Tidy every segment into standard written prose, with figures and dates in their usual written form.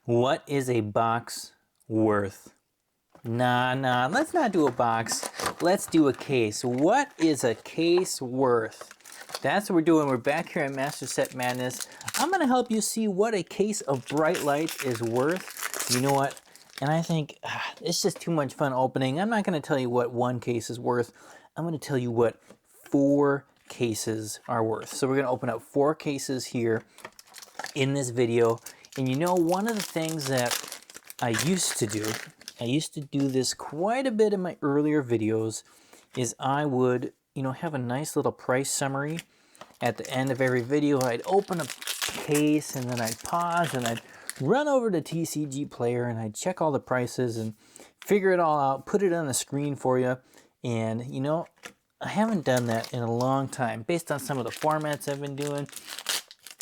What is a box worth? Nah, let's not do a box. Let's do a case. What is a case worth? That's what we're doing. We're back here at Master Set Madness. I'm going to help you see what a case of bright lights is worth. You know what? And I think it's just too much fun opening. I'm not going to tell you what one case is worth. I'm going to tell you what 4 cases are worth. So we're going to open up 4 cases here in this video. And you know, one of the things that I used to do this quite a bit in my earlier videos, is I would, have a nice little price summary at the end of every video. I'd open a case and then I'd pause and I'd run over to TCG Player and I'd check all the prices and figure it all out, put it on the screen for you. And I haven't done that in a long time. Based on some of the formats I've been doing,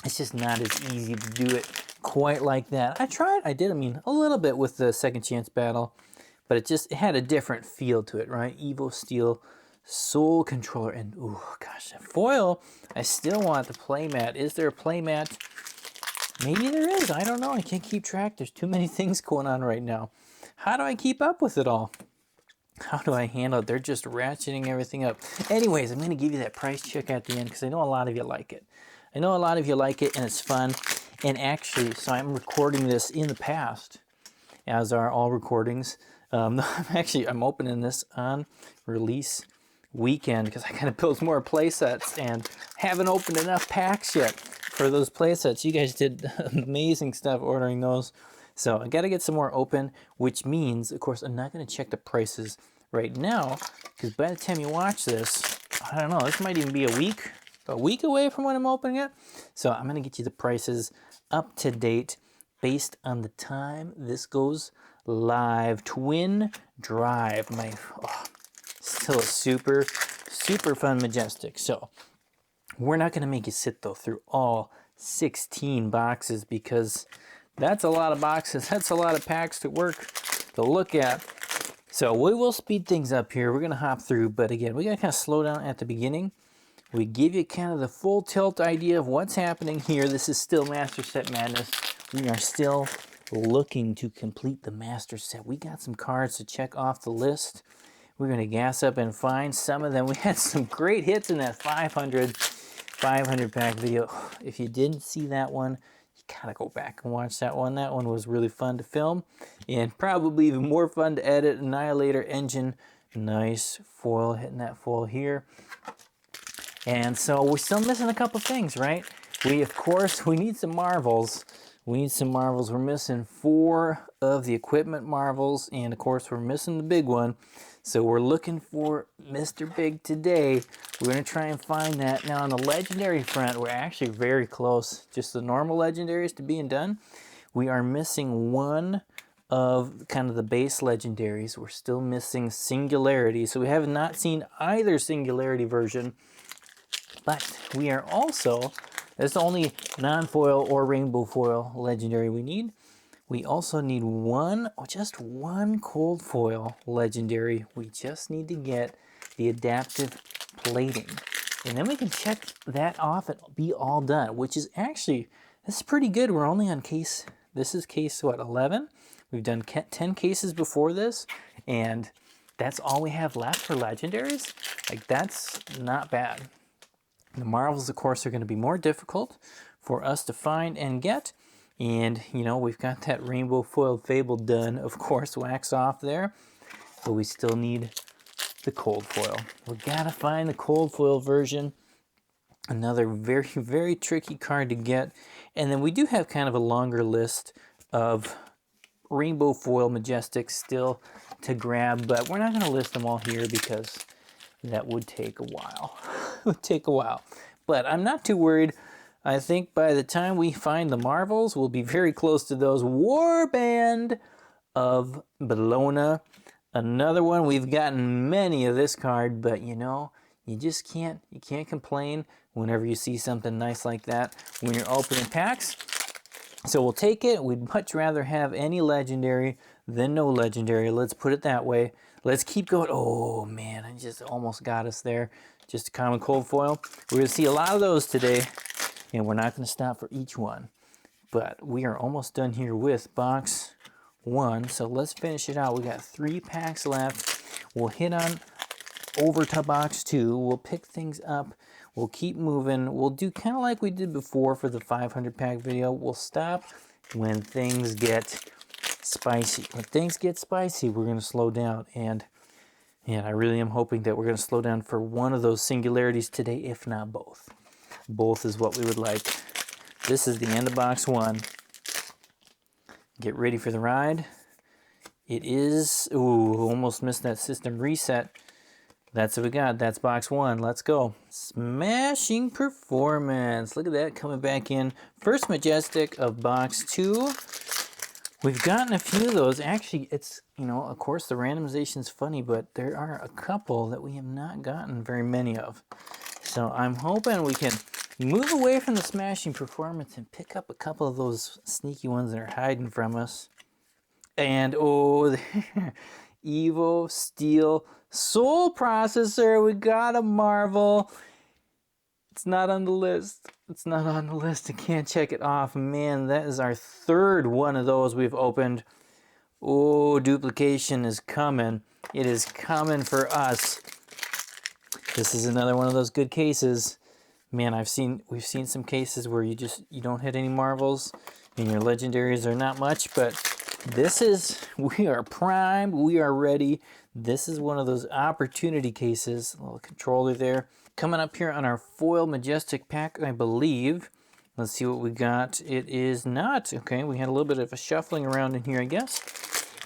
it's just not as easy to do it quite like that. I did a little bit with the Second Chance Battle, but it had a different feel to it, right? Evo Steel, Soul Controller, and oh gosh, foil. I still want the playmat. Is there a playmat? Maybe there is. I don't know. I can't keep track. There's too many things going on right now. How do I keep up with it all? How do I handle it? They're just ratcheting everything up. Anyways, I'm going to give you that price check at the end because I know a lot of you like it. I know a lot of you like it and it's fun. And actually, so I'm recording this in the past, as are all recordings. I'm opening this on release weekend because I gotta build more play sets and haven't opened enough packs yet for those play sets. You guys did amazing stuff ordering those. So I gotta get some more open, which means, of course, I'm not gonna check the prices right now because by the time you watch this, I don't know, this might even be a week away from when I'm opening it. So I'm gonna get you the prices up to date based on the time this goes live. Twin Drive, still a super fun Majestic. So we're not gonna make you sit though through all 16 boxes because that's a lot of boxes. That's a lot of packs to look at. So we will speed things up here. We're gonna hop through, but again, we gotta kind of slow down at the beginning. We give you kind of the full tilt idea of what's happening here. This is still Master Set Madness. We are still looking to complete the Master Set. We got some cards to check off the list. We're going to gas up and find some of them. We had some great hits in that 500 pack video. If you didn't see that one, you gotta go back and watch that one. That one was really fun to film and probably even more fun to edit. Annihilator Engine, nice foil, hitting that foil here. And so we're still missing a couple things, right? We need some Marvels. We're missing 4 of the equipment Marvels, and of course we're missing the big one. So we're looking for Mr. Big today. We're gonna try and find that. Now on the legendary front, we're actually very close. Just the normal legendaries to being done. We are missing 1 of kind of the base legendaries. We're still missing Singularity. So we have not seen either Singularity version. But we are also, that's the only non-foil or rainbow foil legendary we need. We also need just one cold foil legendary. We just need to get the adaptive plating. And then we can check that off and be all done, which is actually, this is pretty good. We're only on case, this is case, 11? We've done 10 cases before this, and that's all we have left for legendaries. Like, that's not bad. The Marvels, of course, are going to be more difficult for us to find and get. And, we've got that rainbow foiled Fable done, of course, wax off there. But we still need the cold foil. We got to find the cold foil version. Another very, very tricky card to get. And then we do have kind of a longer list of rainbow foil Majestics still to grab. But we're not going to list them all here because that would take a while. It would take a while. But I'm not too worried. I think by the time we find the Marvels, we'll be very close to those. Warband of Bologna. Another one. We've gotten many of this card, but you just can't complain whenever you see something nice like that when you're opening packs. So we'll take it. We'd much rather have any legendary than no legendary. Let's put it that way. Let's keep going. Oh man, I just almost got us there. Just a common cold foil. We're going to see a lot of those today, and we're not going to stop for each one. But we are almost done here with box 1. So let's finish it out. We got 3 packs left. We'll hit on over to box 2. We'll pick things up. We'll keep moving. We'll do kind of like we did before for the 500 pack video. We'll stop when things get spicy. When things get spicy, we're going to slow down. And I really am hoping that we're going to slow down for one of those singularities today, if not both. Both is what we would like. This is the end of box 1. Get ready for the ride. It is, ooh, almost missed that system reset. That's what we got. That's box 1. Let's go. Smashing performance. Look at that coming back in. First Majestic of box 2. We've gotten a few of those. Actually, it's, you know, of course the randomization's funny, but there are a couple that we have not gotten very many of. So I'm hoping we can move away from the smashing performance and pick up a couple of those sneaky ones that are hiding from us. And oh, Evo Steel Soul Processor. We got a Marvel. It's not on the list. It's not on the list. I can't check it off. Man, that is our 3rd one of those we've opened. Oh, duplication is coming. It is coming for us. This is another one of those good cases. Man, we've seen some cases where you don't hit any Marvels and your legendaries are not much, but we are primed, we are ready. This is one of those opportunity cases. A little controller there. Coming up here on our foil Majestic pack, I believe. Let's see what we got. It is not. Okay, we had a little bit of a shuffling around in here, I guess.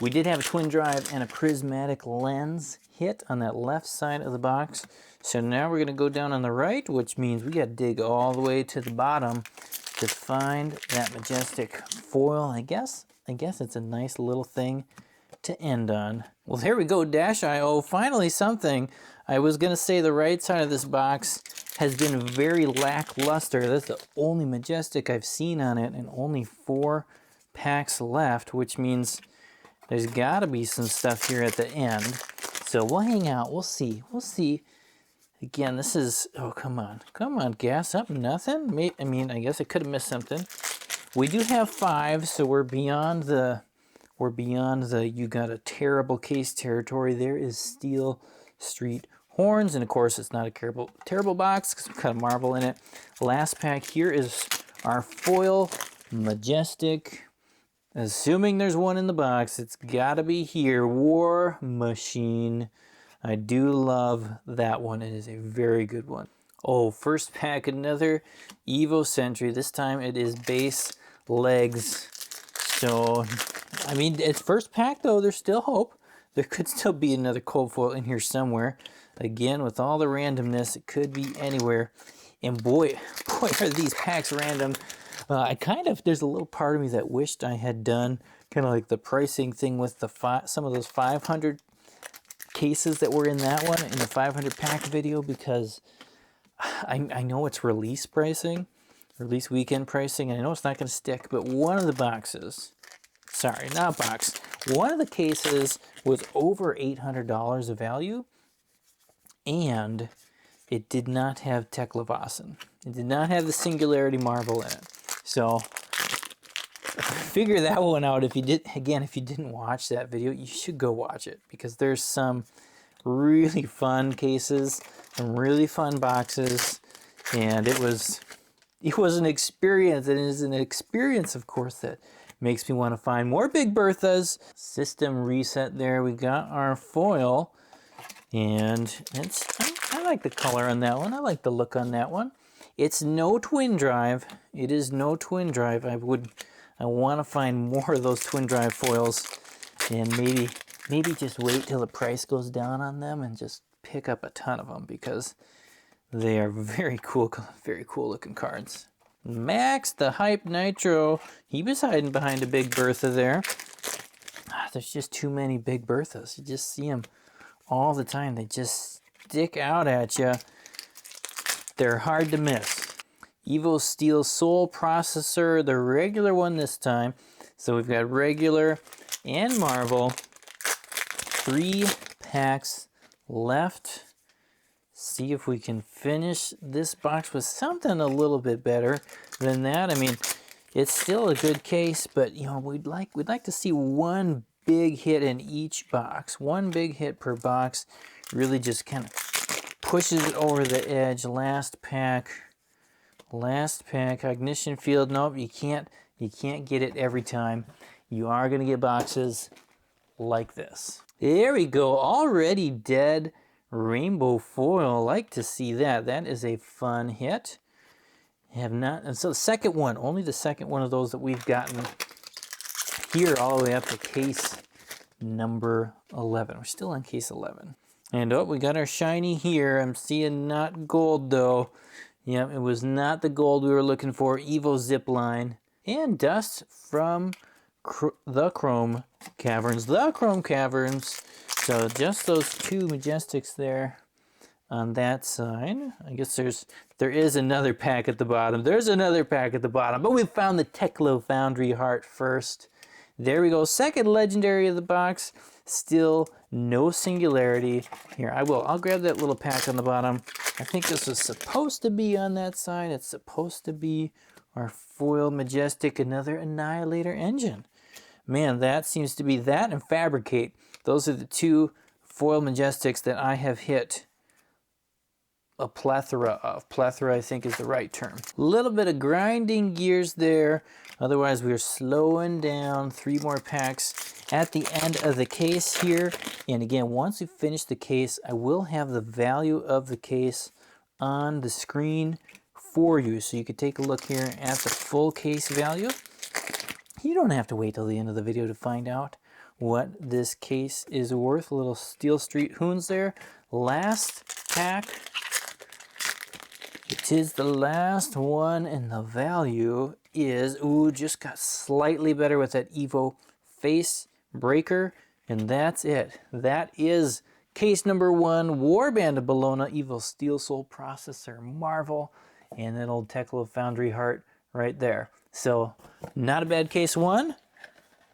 We did have a twin drive and a prismatic lens hit on that left side of the box. So now we're going to go down on the right, which means we got to dig all the way to the bottom to find that Majestic foil. I guess it's a nice little thing to end on. Well, there we go, Dash.io. Finally something. I was going to say the right side of this box has been very lackluster. That's the only Majestic I've seen on it, and only 4 packs left, which means there's got to be some stuff here at the end. So we'll hang out. We'll see. We'll see. Again, this is... Oh, come on. Come on, gas up. Nothing? I mean, I guess I could have missed something. We do have 5, so we're beyond the you got a terrible case territory. There is Steel Street Horns, and of course it's not a terrible box because we've got a Marvel in it. Last pack here is our foil Majestic. Assuming there's one in the box, it's got to be here. War Machine. I do love that one. It is a very good one. Oh, first pack, another Evo Sentry. This time it is base legs. So, I mean, it's first pack though. There's still hope. There could still be another cold foil in here somewhere. Again, with all the randomness, it could be anywhere. And boy, are these packs random. There's a little part of me that wished I had done kind of like the pricing thing with the some of those 500 cases that were in that one, in the 500 pack video, because I know it's release pricing, release weekend pricing, and I know it's not going to stick, but one of the boxes, sorry, not box, one of the cases was over $800 of value, and it did not have Teklevasen. It did not have the Singularity Marvel in it. So figure that one out. If you didn't watch that video, you should go watch it, because there's some really fun cases, some really fun boxes, and it was an experience. It is an experience, of course, that makes me want to find more Big Berthas. System reset there. We got our foil, and I like the color on that one. I like the look on that one. It's no twin drive. It is no twin drive. I want to find more of those twin drive foils, and maybe just wait till the price goes down on them and just pick up a ton of them, because they are very cool looking cards. Max the Hype Nitro. He was hiding behind a Big Bertha there. There's just too many Big Berthas. You just see them all the time. They just stick out at you. They're hard to miss. Evo Steel Soul Processor, the regular one this time. So we've got regular and Marvel. 3 packs left. See if we can finish this box with something a little bit better than that. I mean, It's still a good case, but you know, we'd like to see one big hit in each box. One big hit per box really just kind of pushes it over the edge. Last pack, ignition field. Nope, you can't get it every time. You are going to get boxes like this. There we go, already dead rainbow foil. Like to see that. That is a fun hit. Have not, and so the second one, only the second one of those that we've gotten here, all the way up to case number 11. We're still on case 11. And oh, we got our shiny here. I'm seeing not gold though. Yep, it was not the gold we were looking for. Evo Zipline. And dust from the Chrome Caverns. So just those two Majestics there on that side. I guess there is another pack at the bottom. There's another pack at the bottom, but we found the Teklo Foundry Heart first. There we go. Second legendary of the box. Still no singularity. Here, I'll grab that little pack on the bottom. I think this was supposed to be on that side. It's supposed to be our foil Majestic, another Annihilator engine. Man, that seems to be that and Fabricate. Those are the two foil Majestics that I have hit a plethora of. Plethora, I think, is the right term. A little bit of grinding gears there. Otherwise, we are slowing down. 3 more packs at the end of the case here. And again, once we finish the case, I will have the value of the case on the screen for you. So you can take a look here at the full case value. You don't have to wait till the end of the video to find out what this case is worth. A little Steel Street Hoons there. Last pack. It is the last one, and the value is, ooh, just got slightly better with that Evo Face Breaker, and that's it. That is case number 1, Warband of Bologna, Evo Steel Soul Processor Marvel, and that old Teklo Foundry Heart right there. So, not a bad case 1.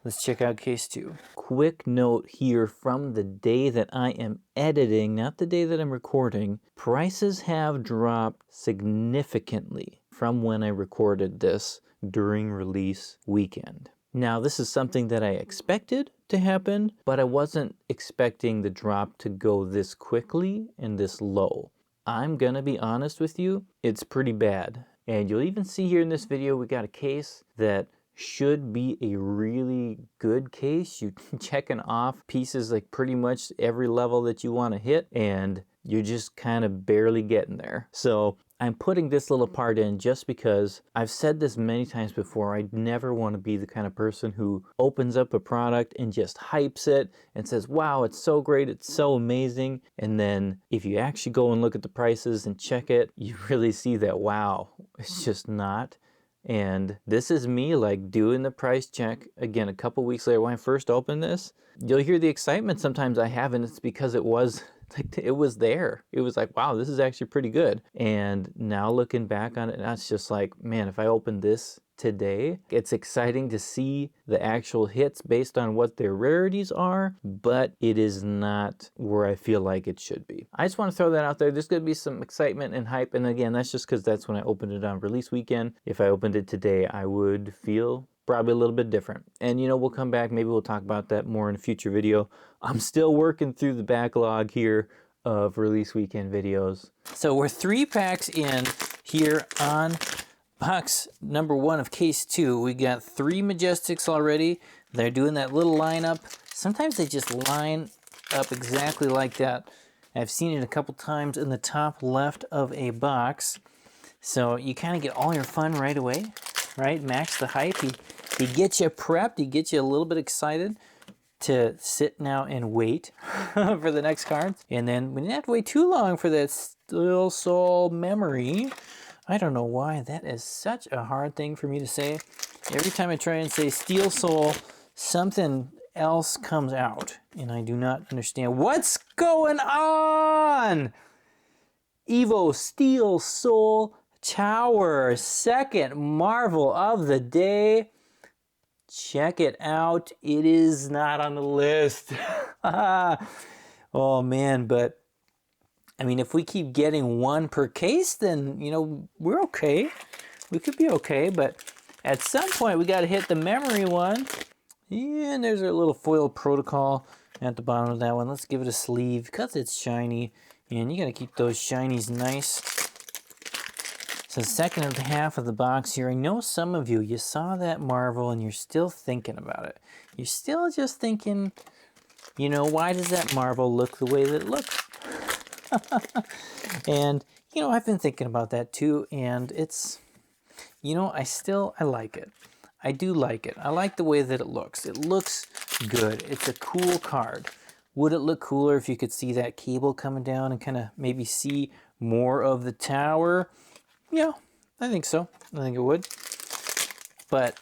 Let's check out case 2. Quick note here from the day that I am editing, not the day that I'm recording. Prices have dropped significantly from when I recorded this during release weekend. Now, this is something that I expected to happen, but I wasn't expecting the drop to go this quickly and this low. I'm gonna be honest with you, it's pretty bad. And you'll even see here in this video, we got a case that should be a really good case. You're checking off pieces like pretty much every level that you want to hit, and you're just kind of barely getting there. So I'm putting this little part in just because I've said this many times before. I never want to be the kind of person who opens up a product and just hypes it and says, wow, it's so great, it's so amazing. And then if you actually go and look at the prices and check it, you really see that, wow, it's just not. And this is me like doing the price check again a couple weeks later. When I first opened this, you'll hear the excitement sometimes I have, and it's because it was there. It was like, wow, this is actually pretty good. And now looking back on it, that's just like, man, if I opened this today, it's exciting to see the actual hits based on what their rarities are, but it is not where I feel like it should be. I just want to throw that out there. There's going to be some excitement and hype, and again, that's just because that's when I opened it on release weekend. If I opened it today, I would feel probably a little bit different. And you know, we'll come back, maybe we'll talk about that more in a future video. I'm still working through the backlog here of release weekend videos. So we're 3 packs in here on box number 1 of case 2. We got 3 Majestics already. They're doing that little lineup. Sometimes they just line up exactly like that. I've seen it a couple times in the top left of a box. So you kind of get all your fun right away, right? Max the hype. He gets you prepped. He gets you a little bit excited to sit now and wait for the next cards. And then we didn't have to wait too long for that Steel Soul Memory. I don't know why that is such a hard thing for me to say. Every time I try and say Steel Soul, something else comes out. And I do not understand what's going on. Evo Steel Soul Tower, second Marvel of the day. Check it out. It is not on the list. Oh man, but I mean, if we keep getting 1 per case, then, you know, we're okay. We could be okay, but At some point, we got to hit the memory one. Yeah, and there's our little foil protocol at the bottom of that one. Let's give it a sleeve because it's shiny. And you got to keep those shinies nice. So second half of the box here. I know some of you saw that Marvel and you're still thinking about it. You're still just thinking, you know, why does that Marvel look the way that it looks? And, you know, I've been thinking about that too. And it's, you know, I like it. I do like it. I like the way that it looks. It looks good. It's a cool card. Would it look cooler if you could see that cable coming down and kind of maybe see more of the tower? Yeah, I think so. I think it would. But,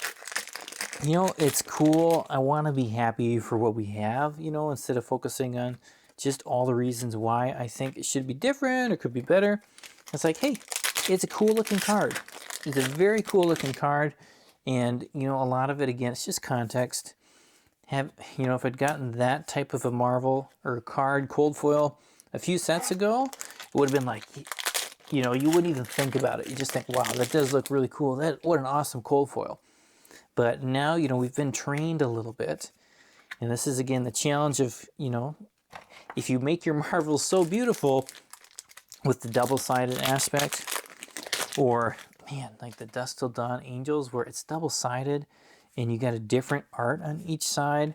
you know, it's cool. I want to be happy for what we have, you know, instead of focusing on just all the reasons why I think it should be different or could be better. It's like, hey, it's a cool looking card. It's a very cool looking card. And, you know, a lot of it, again, it's just context. You know, if I'd gotten that type of a Marvel or card, cold foil, a few sets ago, it would have been like, you know, you wouldn't even think about it. You just think, wow, that does look really cool. What an awesome cold foil. But now, you know, we've been trained a little bit. And this is, again, the challenge of, you know, if you make your Marvels so beautiful with the double-sided aspect, or, man, like the Dusk Till Dawn Angels, where it's double-sided and you got a different art on each side,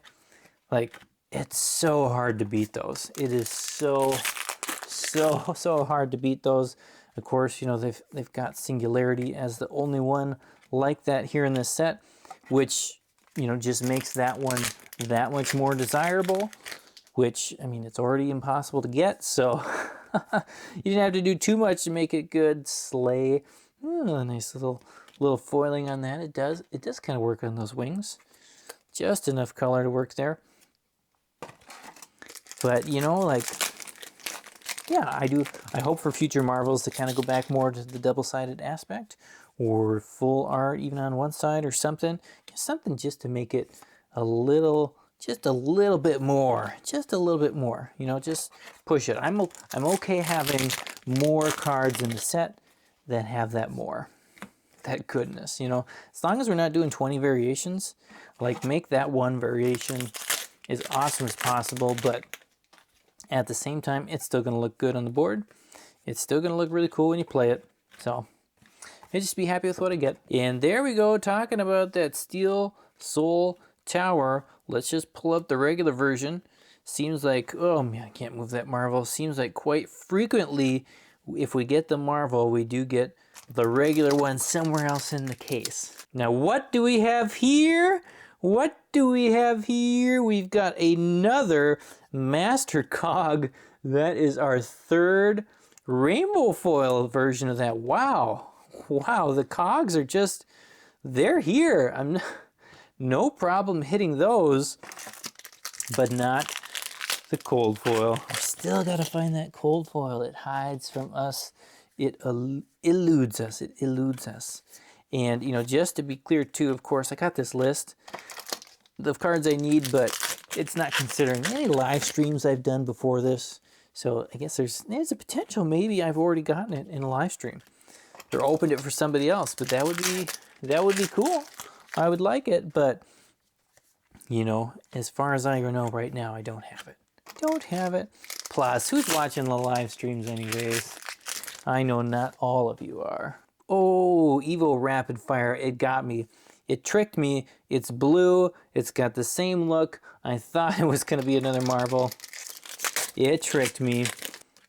like, it's so hard to beat those. It is so hard to beat those. Of course, you know, they've got Singularity as the only one like that here in this set, which, you know, just makes that one that much more desirable, which, I mean, it's already impossible to get, so you didn't have to do too much to make it good. Slay. Oh, nice little foiling on that. It does kind of work on those wings. Just enough color to work there. But, you know, like, yeah, I hope for future Marvels to kind of go back more to the double-sided aspect or full art even on one side or something. Something just to make it just a little bit more, you know, just push it. I'm okay having more cards in the set that have that more, that goodness, you know, as long as we're not doing 20 variations, like make that one variation as awesome as possible, but at the same time, it's still going to look good on the board. It's still going to look really cool when you play it. So, I just be happy with what I get. And there we go, talking about that Steel Soul Tower. Let's just pull up the regular version. Seems like, oh man, I can't move that Marvel. Seems like quite frequently, if we get the Marvel, we do get the regular one somewhere else in the case. Now, what do we have here? What do we have here? We've got another Master Cog. That is our third rainbow foil version of that. Wow. Wow, the cogs are just, they're here. I'm no problem hitting those, but not the cold foil. I still got to find that cold foil. It hides from us. It eludes us. It eludes us. And, you know, just to be clear too, of course, I got this list of cards I need, but it's not considering any live streams I've done before this. So I guess there's a potential maybe I've already gotten it in a live stream or opened it for somebody else, but that would be cool. I would like it, but you know, as far as I know right now, I don't have it. Don't have it. Plus, who's watching the live streams anyways? I know not all of you are. Oh, Evo Rapid Fire, it got me. It tricked me. It's blue. It's got the same look. I thought it was going to be another Marvel. It tricked me.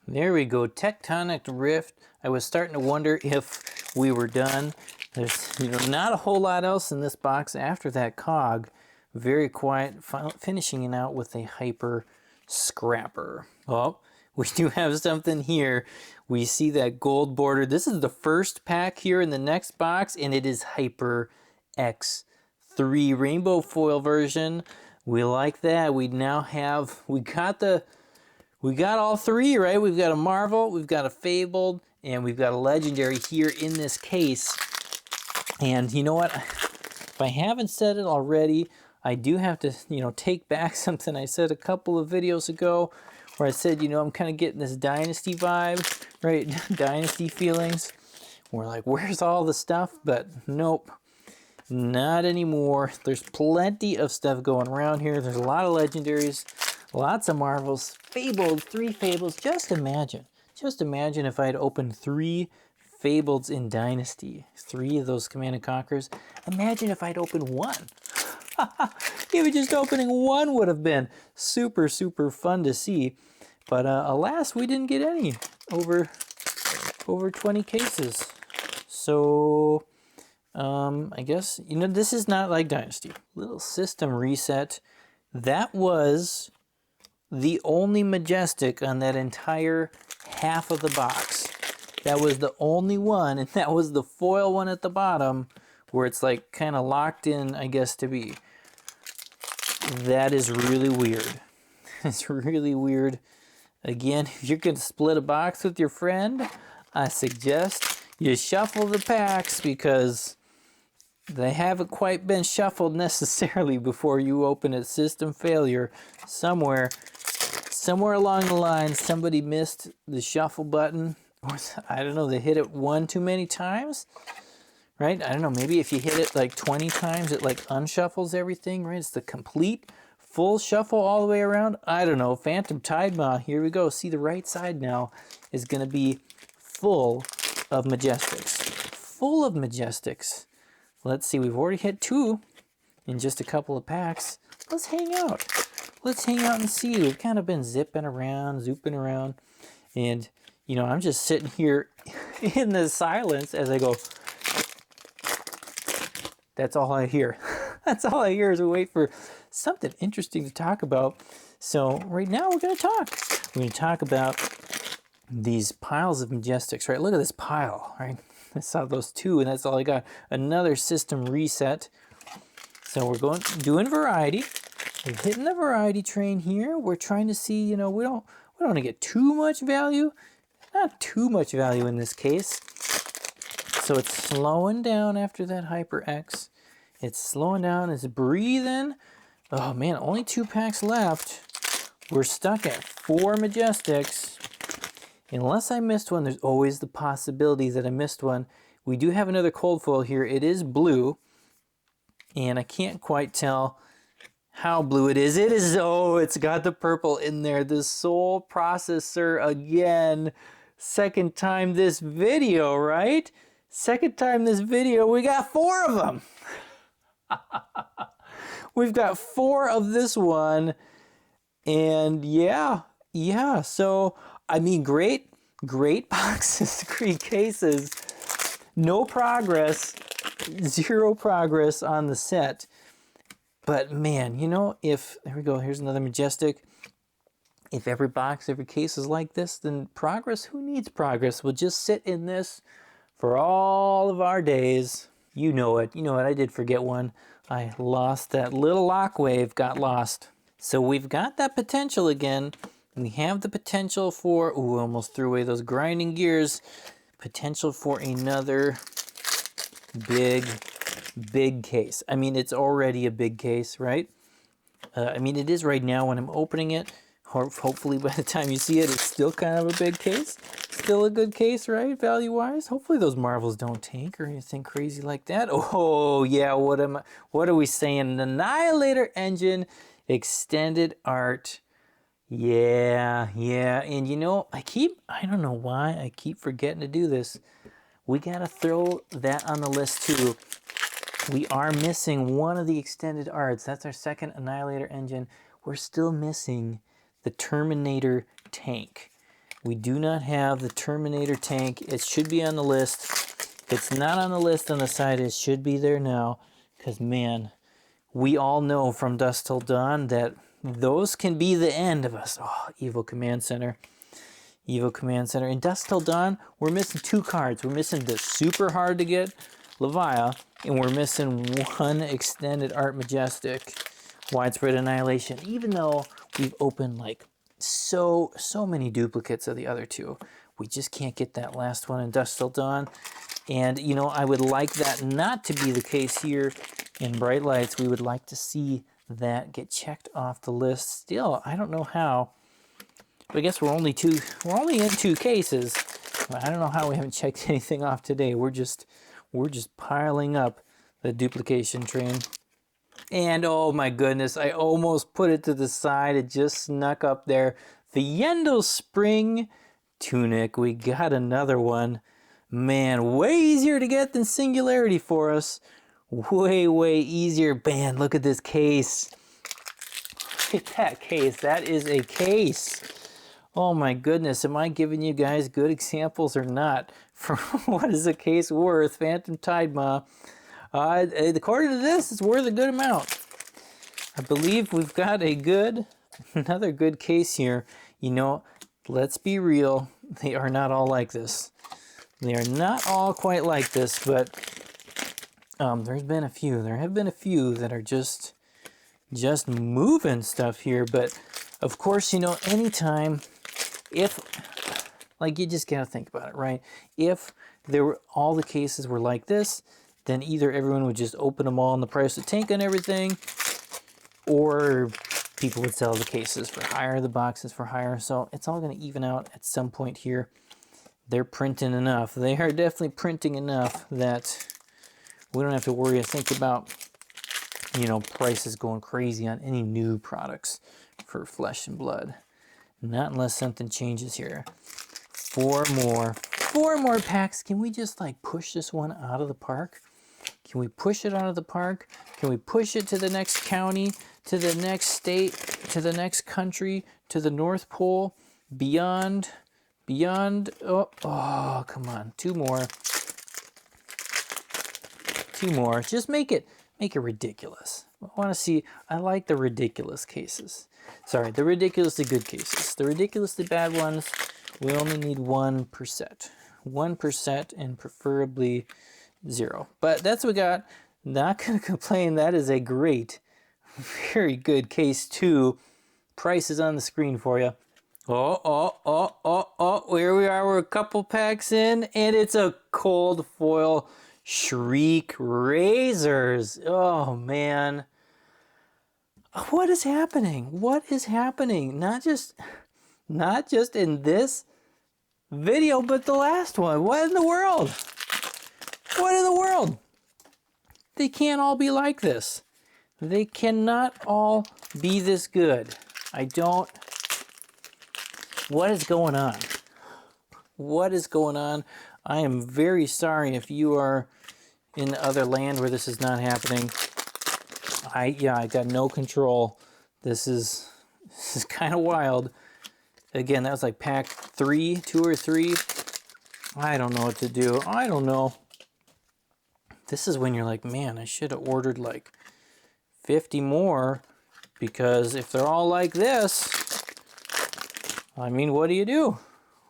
There we go. Tectonic Rift. I was starting to wonder if we were done. There's, you know, not a whole lot else in this box after that cog. Very quiet, finishing it out with a Hyper Scrapper. Oh, we do have something here. We see that gold border. This is the first pack here in the next box, and it is Hyper X3 rainbow foil version. We like that. We now have, we got all three, right? We've got a Marvel, we've got a Fabled, and we've got a Legendary here in this case. And you know what? If I haven't said it already, I do have to, you know, take back something I said a couple of videos ago where I said, you know, I'm kind of getting this Dynasty vibe, right? Dynasty feelings. We're like, where's all the stuff? But nope. Not anymore. There's plenty of stuff going around here. There's a lot of legendaries, lots of marvels, fabled, 3 fables. Just imagine if I had opened 3 fableds in Dynasty, 3 of those Command & Conquers. Imagine if I'd opened 1. Even just opening 1 would have been super, super fun to see. But alas, we didn't get any over 20 cases. So I guess, you know, this is not like Dynasty. Little system reset. That was the only Majestic on that entire half of the box. That was the only one, and that was the foil one at the bottom, where it's like kind of locked in, I guess, to be. That is really weird. It's really weird. Again, if you're going to split a box with your friend, I suggest you shuffle the packs, because they haven't quite been shuffled necessarily before you open a system failure. Somewhere along the line, somebody missed the shuffle button. Or I don't know, they hit it 1 too many times, right? I don't know, maybe if you hit it like 20 times, it like unshuffles everything, right? It's the complete full shuffle all the way around. I don't know. Phantom Tidemaw, here we go. See, the right side now is going to be full of Majestics. Full of Majestics. Let's see, we've already hit 2 in just a couple of packs. Let's hang out. Let's hang out and see. We've kind of been zipping around, zooping around. And, you know, I'm just sitting here in the silence as I go. That's all I hear. That's all I hear as we wait for something interesting to talk about. So right now we're going to talk. We're going to talk about these piles of Majestics, right? Look at this pile, right? I saw those 2, and that's all I got. Another system reset. So we're doing variety. We're hitting the variety train here. We're trying to see, you know, we don't want to get too much value. Not too much value in this case. So it's slowing down after that HyperX. It's slowing down. It's breathing. Oh man, only 2 packs left. We're stuck at 4 Majestics. Unless I missed one, there's always the possibility that I missed one. We do have another cold foil here. It is blue. And I can't quite tell how blue it is. It is, oh, it's got the purple in there. The Soul Processor again. Second time this video, right? Second time this video, we got 4 of them. We've got 4 of this one. And yeah. So, I mean, great boxes, great cases. No progress, 0 progress on the set. But man, you know, there we go, here's another Majestic. If every box, every case is like this, then progress, who needs progress? We'll just sit in this for all of our days. You know it, I did forget one. I lost that little lock wave, got lost. So we've got that potential again. We have the potential for, ooh, almost threw away those grinding gears. Potential for another big case. I mean, it's already a big case, right? I mean, it is right now when I'm opening it. Hopefully by the time you see it, it's still kind of a big case. Still a good case, right? Value-wise. Hopefully those marvels don't tank or anything crazy like that. Oh, yeah, what are we saying? An Annihilator Engine, Extended Art. Yeah. And you know, I don't know why I keep forgetting to do this. We got to throw that on the list too. We are missing one of the extended arts. That's our second Annihilator Engine. We're still missing the Terminator tank. We do not have the Terminator tank. It should be on the list. If it's not on the list on the side, it should be there now. Because, man, we all know from Dusk Till Dawn that those can be the end of us. Oh, Evil Command Center. Evil Command Center. In Dusk Till Dawn, we're missing 2 cards. We're missing the super hard to get Levia, and we're missing 1 extended art Majestic. Widespread Annihilation. Even though we've opened like so many duplicates of the other 2, we just can't get that last one in Dusk Till Dawn. And, you know, I would like that not to be the case here in Bright Lights. We would like to see that get checked off the list. Still, I don't know how. But I guess we're only in 2 cases. I don't know how we haven't checked anything off today. We're just piling up the duplication train. And oh my goodness, I almost put it to the side. It just snuck up there. The Yendel Spring Tunic. We got another one. Man, way easier to get than Singularity for us. Way, way easier. Man, look at this case. Look at that case. That is a case. Oh my goodness, am I giving you guys good examples or not? For what is a case worth? Phantom Tide Ma. According to this, it's worth a good amount. I believe we've got another good case here. You know, let's be real. They are not all like this. They are not all quite like this, but there have been a few that are just moving stuff here. But of course, you know, anytime, if, like, you just gotta think about it, right? If all the cases were like this, then either everyone would just open them all and the price would tank on everything, or people would sell the cases for higher, the boxes for higher. So it's all going to even out at some point here. They're printing enough. They are definitely printing enough that we don't have to worry or think about, you know, prices going crazy on any new products for Flesh and Blood. Not unless something changes here. Four more packs. Can we just like push this one out of the park? Can we push it out of the park? Can we push it to the next county, to the next state, to the next country, to the North Pole, beyond, oh, come on, two more. Just make it ridiculous. I want to see, I like the ridiculous cases. Sorry, the ridiculously good cases. The ridiculously bad ones, we only need 1%. 1% and preferably 0. But that's what we got. Not going to complain. That is a great, very good case 2. Price is on the screen for you. Oh, here we are. We're a couple packs in, and it's a cold foil Shriek Razors. Oh, man. What is happening? What is happening? Not just in this video, but the last one. What in the world? What in the world? They can't all be like this. They cannot all be this good. What is going on? What is going on? I am very sorry if you are in other land where this is not happening. I got no control. This is kind of wild. Again, that was like pack 2 or 3. I don't know what to do. I don't know. This is when you're like, man, I should have ordered like 50 more, because if they're all like this, I mean, what do you do?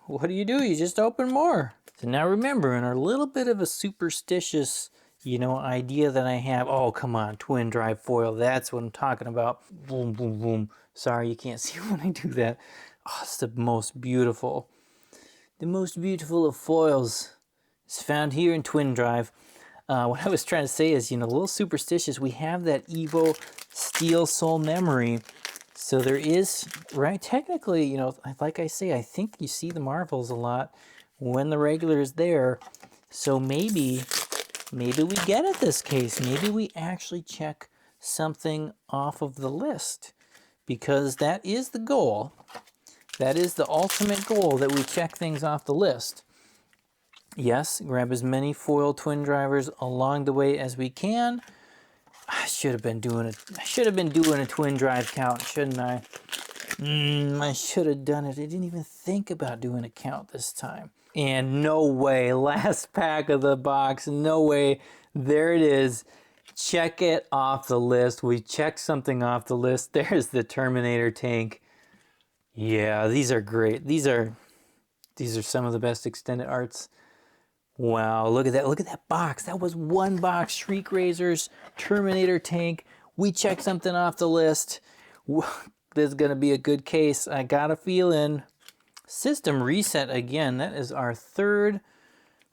What do? You just open more. So now remember, in our little bit of a superstitious, you know, idea that I have, oh, come on, twin drive foil, that's what I'm talking about. Boom, boom, boom. Sorry, you can't see when I do that. Oh, it's the most beautiful of foils is found here in twin drive. What I was trying to say is, you know, a little superstitious. We have that Evo Steel Soul Memory. So there is, right, technically, you know, like I say, I think you see the Marvels a lot when the regular is there. So maybe we get it this case. Maybe we actually check something off of the list, because that is the goal. That is the ultimate goal, that we check things off the list. Yes, grab as many foil twin drivers along the way as we can. I should have been doing a twin drive count, shouldn't I? I should have done it. I didn't even think about doing a count this time. And no way, last pack of the box, no way. There it is. Check it off the list. We checked something off the list. There's the Terminator tank. Yeah, these are great. These are some of the best extended arts. Wow, look at that. Look at that box. That was one box. Shriek Razors, Terminator tank. We checked something off the list. This is going to be a good case. I got a feeling. System reset again. That is our third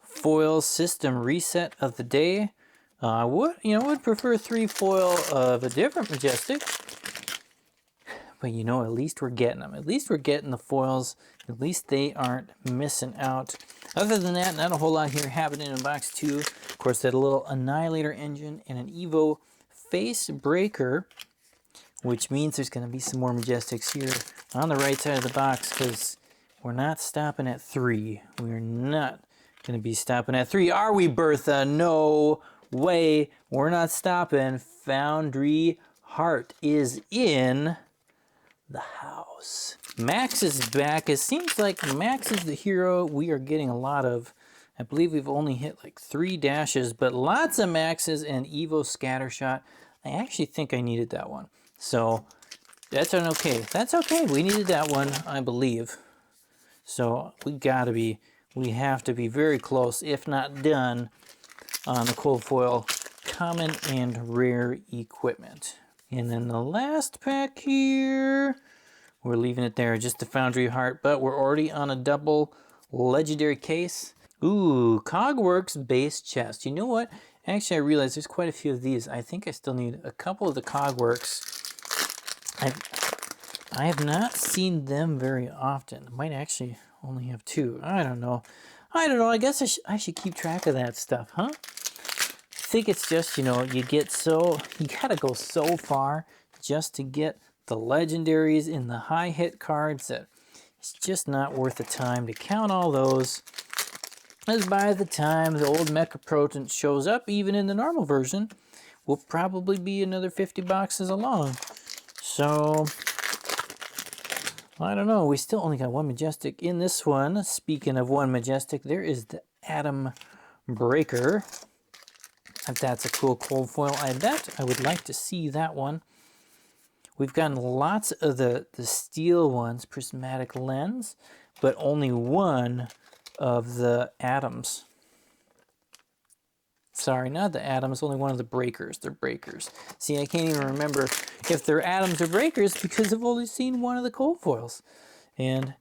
foil system reset of the day. Would prefer 3 foil of a different Majestic. But you know, at least we're getting them. At least we're getting the foils. At least they aren't missing out. Other than that, not a whole lot here happening in box 2. Of course, that little Annihilator engine and an Evo face breaker, which means there's going to be some more Majestics here on the right side of the box, because we're not stopping at 3. We're not going to be stopping at 3. Are we, Bertha? No way. We're not stopping. Foundry Heart is in the house. Max is back. It seems like Max is the hero we are getting a lot of. I believe we've only hit like 3 dashes, but lots of Maxes and Evo Scattershot. I actually think I needed that one. So that's an okay. That's okay. We needed that one, I believe. So we have to be very close, if not done, on the cold foil common and rare equipment. And then the last pack here, we're leaving it there, just the Foundry Heart, but we're already on a double legendary case. Ooh, Cogworks base chest. You know what? Actually, I realized there's quite a few of these. I think I still need a couple of the Cogworks. I have not seen them very often. I might actually only have 2. I don't know. I guess I should keep track of that stuff, huh? I think it's just, you know, you gotta go so far just to get the legendaries in the high hit cards that it's just not worth the time to count all those. As by the time the old Mecha Proton shows up, even in the normal version, will probably be another 50 boxes along. So, I don't know. We still only got 1 Majestic in this one. Speaking of 1 Majestic, there is the Atom Breaker. If that's a cool cold foil, I bet I would like to see that one. We've gotten lots of the steel ones, prismatic lens, but only 1 of the atoms. Sorry, not the atoms, only 1 of the breakers. They're breakers. See, I can't even remember if they're atoms or breakers because I've only seen 1 of the cold foils. And,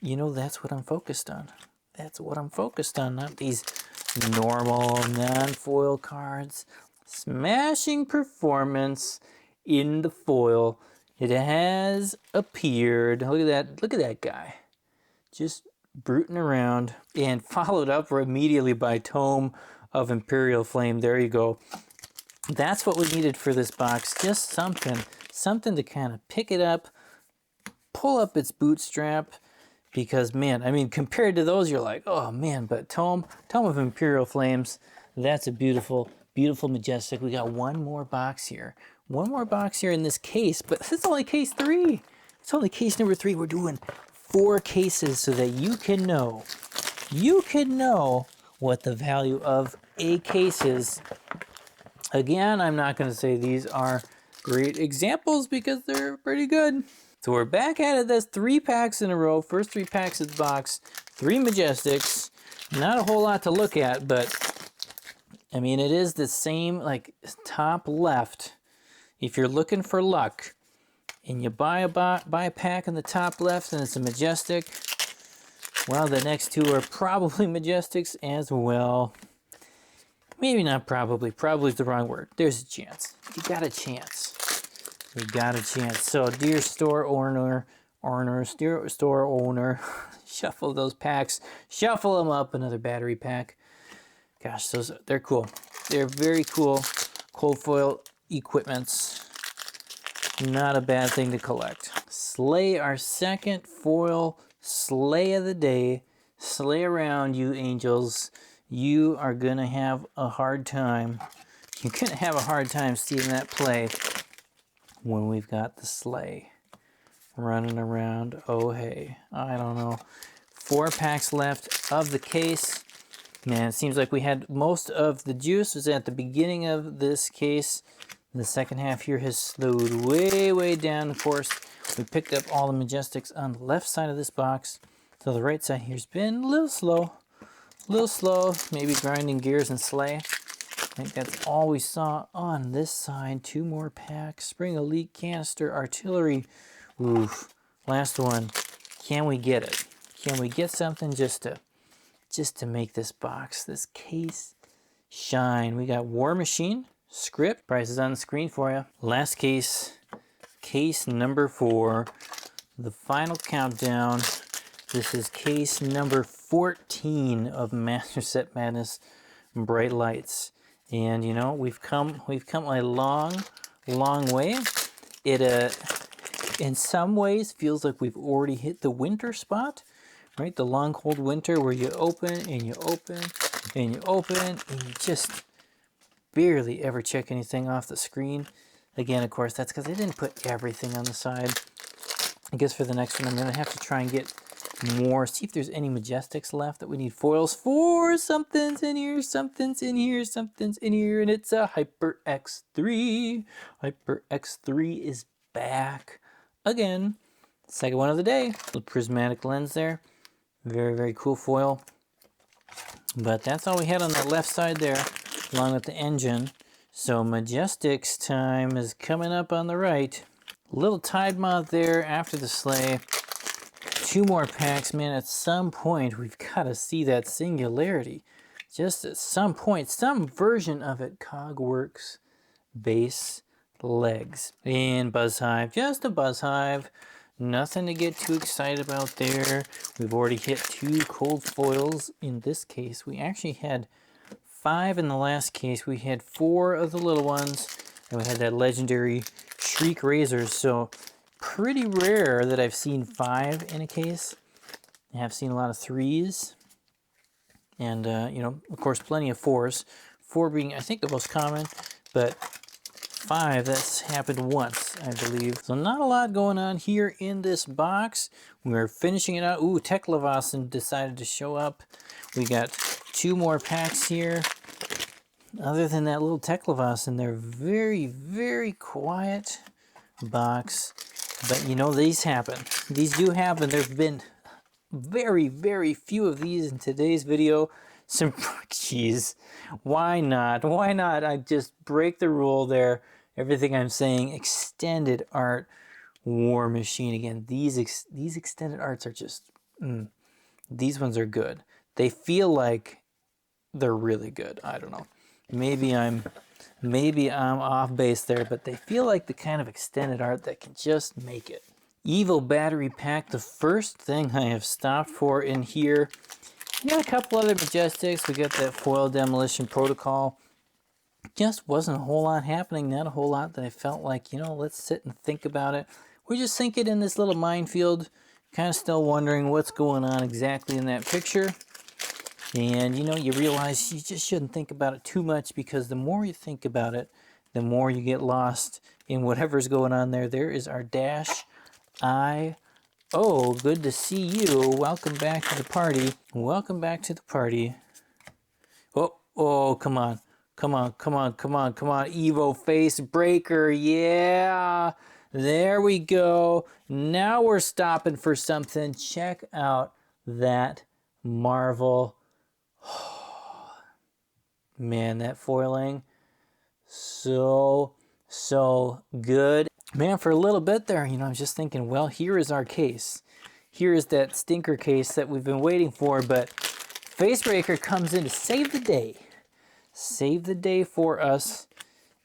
you know, that's what I'm focused on. That's what I'm focused on, not these normal non-foil cards. Smashing performance in the foil. It has appeared. Look at that guy. Just bruting around, and followed up immediately by Tome of Imperial Flame. There you go. That's what we needed for this box. Just something to kind of pick it up, pull up its bootstrap, because man, I mean, compared to those, you're like, oh man, but Tome of Imperial Flames, that's a beautiful, beautiful Majestic. We got 1 more box here. 1 more box here in this case, but this is only case 3. It's only case number 3. We're doing 4 cases so that you can know what the value of a case is. Again, I'm not going to say these are great examples because they're pretty good. So we're back at it. That's 3 packs in a row. First 3 packs of the box, 3 Majestics. Not a whole lot to look at, but I mean, it is the same, like top left. If you're looking for luck, and you buy a pack in the top left and it's a Majestic, well, the next 2 are probably Majestics as well. Maybe not probably. Probably is the wrong word. There's a chance. You got a chance. You got a chance. So, dear store owner, shuffle those packs. Shuffle them up. Another battery pack. Gosh, they're cool. They're very cool cold foil equipments. Not a bad thing to collect. Slay, our second foil slay of the day. Slay around, you angels. You are gonna have a hard time. You're gonna have a hard time seeing that play when we've got the slay running around. Oh hey, I don't know. 4 packs left of the case. Man, it seems like we had most of the juice was at the beginning of this case. The second half here has slowed way, way down. Of course, we picked up all the Majestics on the left side of this box. So the right side here's been a little slow. Maybe grinding gears and slay. I think that's all we saw on this side. 2 more packs. Spring Elite Canister Artillery. Oof. Last one. Can we get it? Can we get something just to make this box, this case, shine? We got War Machine. Script, prices on the screen for you. Last case, case number 4, the final countdown. This is case number 14 of Master Set Madness Bright Lights. And you know, we've come a long way. It in some ways feels like we've already hit the winter spot, right? The long cold winter where you open and you open and you open and you just barely ever check anything off the screen. Again, of course, that's because I didn't put everything on the side. I guess for the next one, I'm going to have to try and get more, see if there's any Majestics left that we need foils for. Something's in here, something's in here, something's in here, and it's a Hyper X3. Hyper X3 is back again. Second one of the day. The prismatic lens there. Very, very cool foil. But that's all we had on that left side there, along with the engine. So Majestics time is coming up on the right. Little Tide Moth there after the sleigh. 2 more packs, man. At some point, we've got to see that singularity. Just at some point, some version of it. Cogworks base legs. And Buzz Hive, just a Buzz Hive. Nothing to get too excited about there. We've already hit 2 cold foils in this case. We actually had 5 in the last case. We had 4 of the little ones. And we had that legendary Shriek Razors. So pretty rare that I've seen 5 in a case. I have seen a lot of 3s. And, you know, of course, plenty of 4s. 4 being, I think, the most common. But 5, that's happened once, I believe. So not a lot going on here in this box. We're finishing it out. Ooh, Teklevasen decided to show up. We got 2 more packs here. Other than that little Teklevasen, they're very, very quiet box. But you know, these happen. These do happen. There've been very, very few of these in today's video. Some, geez, why not? Why not? I just break the rule there. Everything I'm saying, extended art, War Machine. Again, these extended arts are just, these ones are good. They feel like they're really good. I don't know. Maybe I'm off base there, but they feel like the kind of extended art that can just make it. Evo battery pack, the first thing I have stopped for in here. We got a couple other Majestics. We got that foil demolition protocol. Just wasn't a whole lot happening. Not a whole lot that I felt like, you know, let's sit and think about it. We're just thinking in this little minefield, kind of still wondering what's going on exactly in that picture. And, you know, you realize you just shouldn't think about it too much, because the more you think about it, the more you get lost in whatever's going on there. There is our Dash I. Oh, good to see you. Welcome back to the party. Welcome back to the party. Oh, come on. Come on, come on, come on, come on. Evo face breaker. Yeah. There we go. Now we're stopping for something. Check out that Marvel. Man, that foiling. So good. Man, for a little bit there, you know, I was just thinking, well, here is our case. Here is that stinker case that we've been waiting for, but Facebreaker comes in to save the day. Save the day for us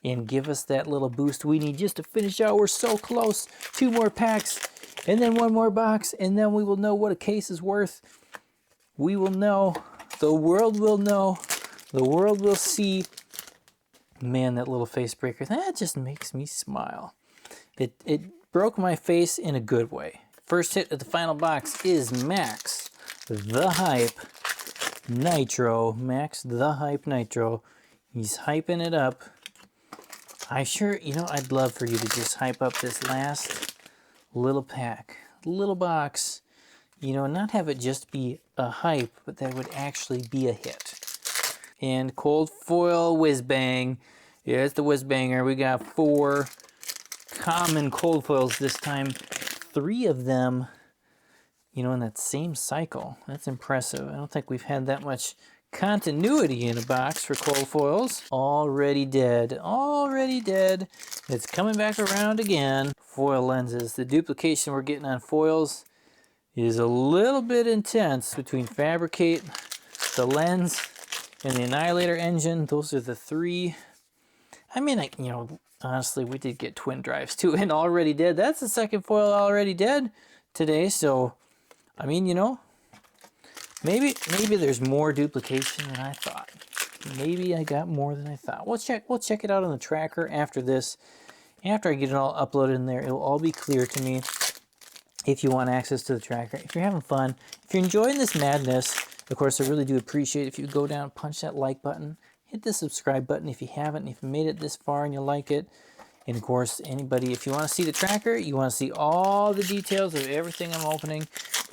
and give us that little boost we need just to finish out. We're so close. 2 more packs and then 1 more box, and then we will know what a case is worth. We will know. The world will know. The world will see. Man, that little Facebreaker, that just makes me smile. It broke my face in a good way. First hit of the final box is Max the Hype Nitro. Max the Hype Nitro. He's hyping it up. You know, I'd love for you to just hype up this last little pack, little box. You know, not have it just be a hype, but that would actually be a hit. And cold foil whiz bang. Yeah, it's the whiz banger. We got 4 common cold foils this time. 3 of them, you know, in that same cycle. That's impressive. I don't think we've had that much continuity in a box for cold foils. Already dead. Already dead. It's coming back around again. Foil lenses. The duplication we're getting on foils is a little bit intense between Fabricate, the lens, and the Annihilator engine. Those are the 3. I mean, you know, honestly, we did get twin drives too, and already dead. That's the second foil already dead today, so I mean, you know, maybe there's more duplication than I thought. Maybe I got more than I thought. We'll check it out on the tracker after this. After I get it all uploaded in there, it'll all be clear to me if you want access to the tracker. If you're having fun, if you're enjoying this madness, of course, I really do appreciate if you go down, punch that like button, hit the subscribe button if you haven't, and if you made it this far and you like it. And of course, anybody, if you want to see the tracker, you want to see all the details of everything I'm opening,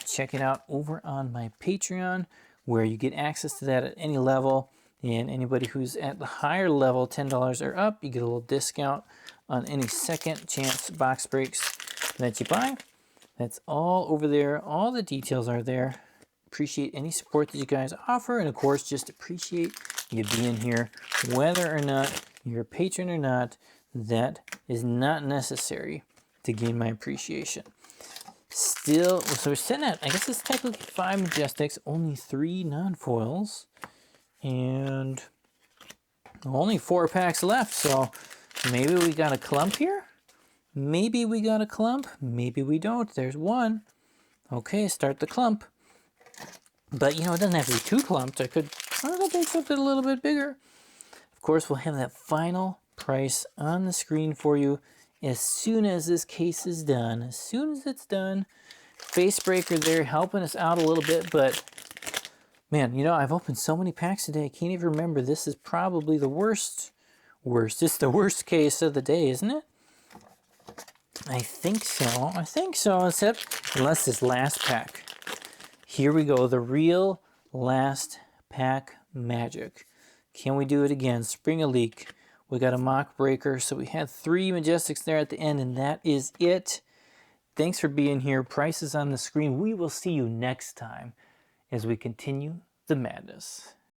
check it out over on my Patreon, where you get access to that at any level. And anybody who's at the higher level, $10 or up, you get a little discount on any second chance box breaks that you buy. That's all over there. All the details are there. Appreciate any support that you guys offer, and of course, just appreciate you being here. Whether or not you're a patron or not, that is not necessary to gain my appreciation. Still, so we're sitting at, I guess it's technically 5 Majestics, only 3 non-foils, and only 4 packs left, so maybe we got a clump here? Maybe we got a clump, maybe we don't. There's one. Okay, start the clump. But, you know, it doesn't have to be 2 clumps. I could make something a little bit bigger. Of course, we'll have that final price on the screen for you as soon as this case is done. As soon as it's done. Facebreaker there helping us out a little bit, but man, you know, I've opened so many packs today, I can't even remember. This is probably the worst. It's the worst case of the day, isn't it? I think so, except unless this last pack. Here we go, the real last pack magic. Can we do it again? Spring a leak. We got a mock breaker, so we had 3 Majestics there at the end, and that is it. Thanks for being here. Price is on the screen. We will see you next time as we continue the madness.